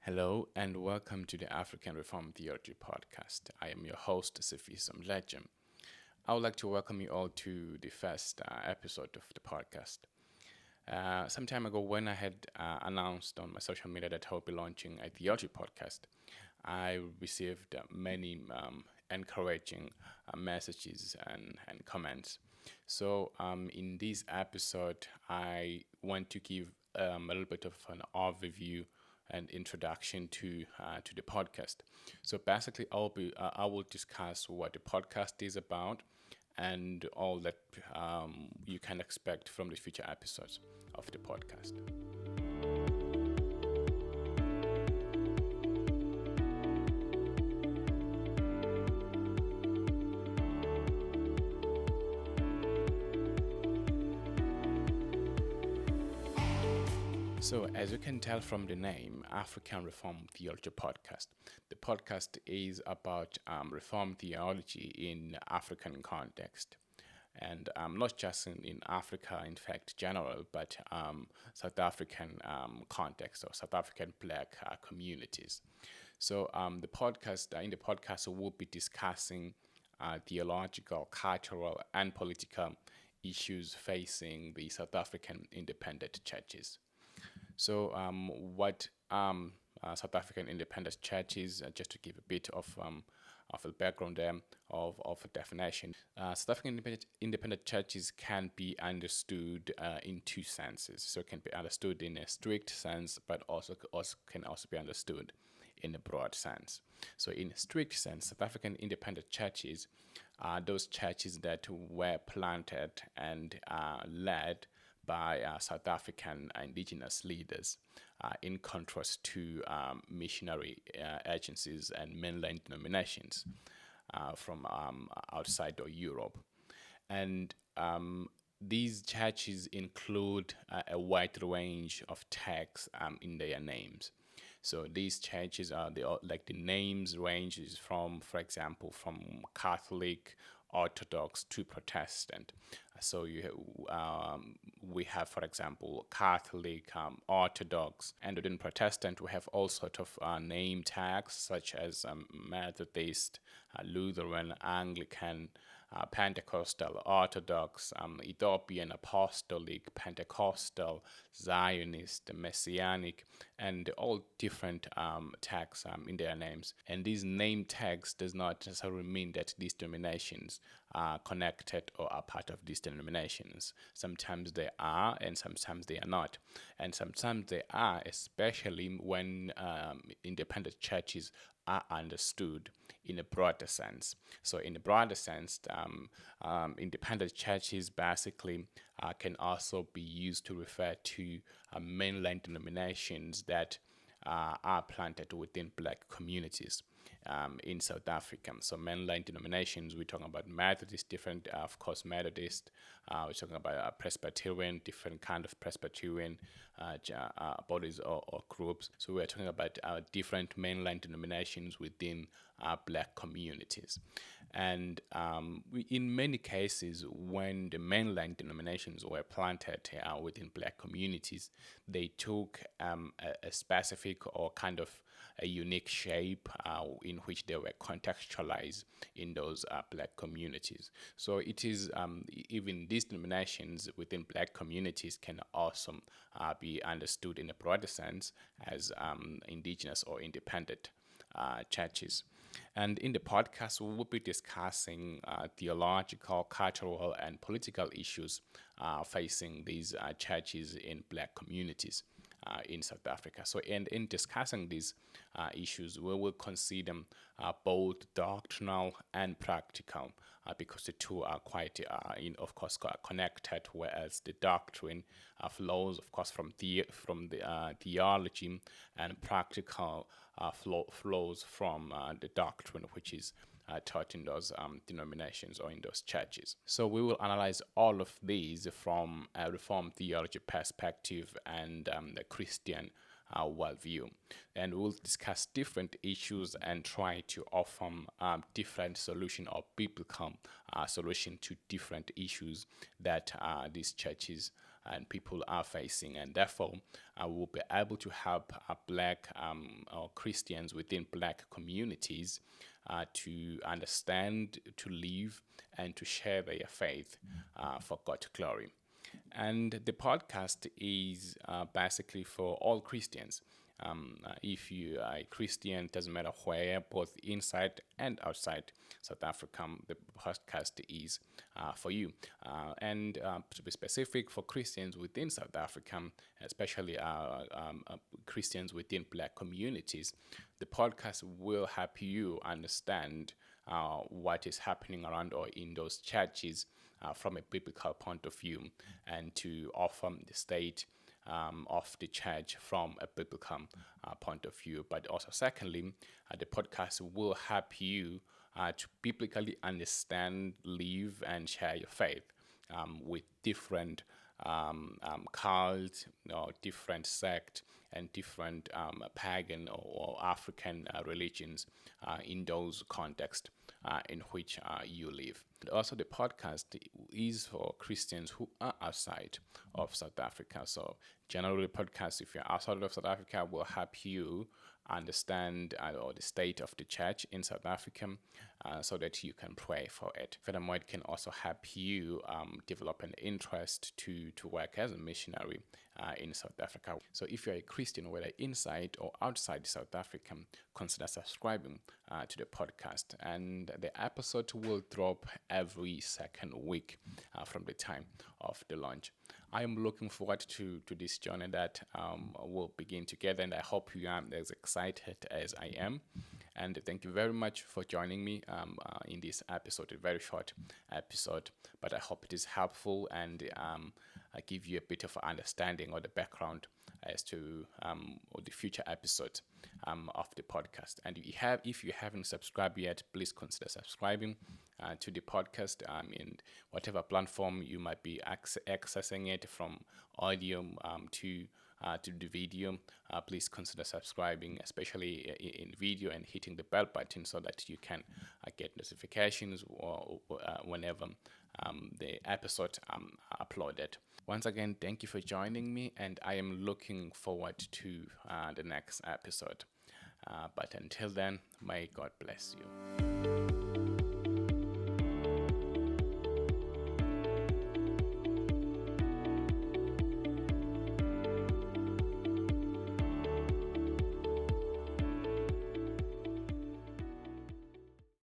Hello and welcome to the African Reformed Theology Podcast. I am your host, Sufisam Legend. I would like to welcome you all to the first episode of the podcast. Some time ago, when I had announced on my social media that I will be launching a theology podcast, I received many encouraging messages and comments. So, in this episode, I want to give a little bit of an overview and introduction to the podcast. So basically, I will discuss what the podcast is about and all that you can expect from the future episodes of the podcast. So, as you can tell from the name, African Reformed Theology Podcast, the podcast is about Reformed theology in African context. And not just in Africa, in fact, general, but South African context or South African Black communities. So, in the podcast, we'll be discussing theological, cultural, and political issues facing the South African independent churches. So, what South African independent churches, just to give a bit of a background there, of a definition, South African independent churches can be understood in two senses. So, it can be understood in a strict sense, but also can also be understood in a broad sense. So, in a strict sense, South African independent churches are those churches that were planted and led by South African indigenous leaders, in contrast to missionary agencies and mainline denominations from outside of Europe. And these churches include a wide range of tags in their names. So these churches like the names ranges from, for example, from Catholic, Orthodox to Protestant. So we have, for example, Catholic, Orthodox, and within Protestant we have all sort of name tags such as Methodist, Lutheran, Anglican, Pentecostal, Orthodox, Ethiopian, Apostolic, Pentecostal, Zionist, Messianic, and all different tags in their names. And these name tags does not necessarily mean that these denominations are connected or are part of these denominations. Sometimes they are, and sometimes they are not. And sometimes they are, especially when independent churches are understood in a broader sense. So, in a broader sense, independent churches basically can also be used to refer to mainline denominations that are planted within Black communities in South Africa. So mainline denominations, we're talking about Methodist, different, of course, Methodist. We're talking about Presbyterian, different kind of Presbyterian bodies or groups. So we're talking about different mainline denominations within Black communities. And in many cases, when the mainline denominations were planted within Black communities, they took a specific or kind of a unique shape in which they were contextualized in those Black communities. So it is even these denominations within Black communities can also be understood in a broader sense as indigenous or independent churches. And in the podcast, we will be discussing theological, cultural, and political issues facing these churches in Black communities in South Africa. So, and in discussing these issues, we will consider both doctrinal and practical, because the two are quite, of course, connected. Whereas the doctrine flows, of course, from the theology, and practical flows from the doctrine, which is taught in those denominations or in those churches. So we will analyze all of these from a Reformed theology perspective and the Christian worldview. And we'll discuss different issues and try to offer different solution or biblical solution to different issues that these churches and people are facing, and therefore we'll be able to help black or Christians within black communities to understand, to live, and to share their faith for God's glory. And the podcast is basically for all Christians. If you are a Christian, doesn't matter where, both inside and outside South Africa, the podcast is for you. And to be specific, for Christians within South Africa, especially Christians within black communities, the podcast will help you understand what is happening around or in those churches from a biblical point of view, and to offer the state of the church from a biblical point of view. But also, secondly, the podcast will help you to biblically understand, live, and share your faith with different cults, or different sect, and different pagan or African religions in those contexts in which you live. And also, the podcast is for Christians who are outside of South Africa. So generally, podcasts, if you're outside of South Africa, will help you understand or the state of the church in South Africa, so that you can pray for it. Furthermore, it can also help you develop an interest to work as a missionary in South Africa. So if you're a Christian, whether inside or outside South Africa, consider subscribing to the podcast. And the episode will drop every second week from the time of the launch. I am looking forward to this journey that we'll begin together, and I hope you are as excited as I am. And thank you very much for joining me in this episode, a very short episode, but I hope it is helpful and I give you a bit of understanding or the background as to the future episodes of the podcast. And if you haven't subscribed yet, please consider subscribing to the podcast in whatever platform you might be accessing it, from audio to the video. Please consider subscribing, especially in video, and hitting the bell button so that you can get notifications whenever the episode uploaded. Once again, thank you for joining me, and I am looking forward to the next episode. But until then, may God bless you.